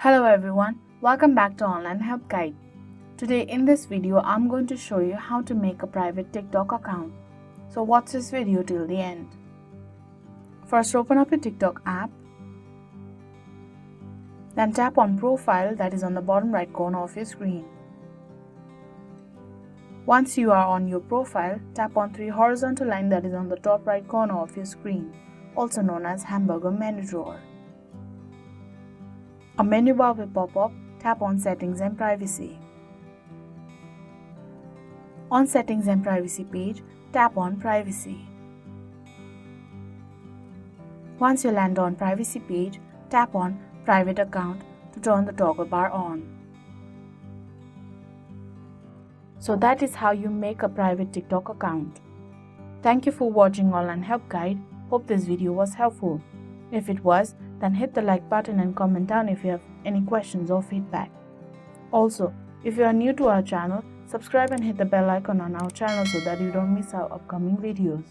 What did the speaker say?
Hello everyone, welcome back to Online Help Guide. Today in this video, I'm going to show you how to make a private TikTok account. So watch this video till the end. First open up your TikTok app. Then tap on Profile that is on the bottom right corner of your screen. Once you are on your profile, tap on three horizontal lines that is on the top right corner of your screen, also known as hamburger menu drawer. A menu bar will pop up. Tap on Settings and Privacy. On Settings and Privacy page, tap on Privacy. Once you land on Privacy page, tap on Private Account to turn the toggle bar on. So that is how you make a private TikTok account. Thank you for watching Online Help Guide. Hope this video was helpful. If it was, then hit the like button and comment down if you have any questions or feedback. Also, if you are new to our channel, subscribe and hit the bell icon on our channel so that you don't miss our upcoming videos.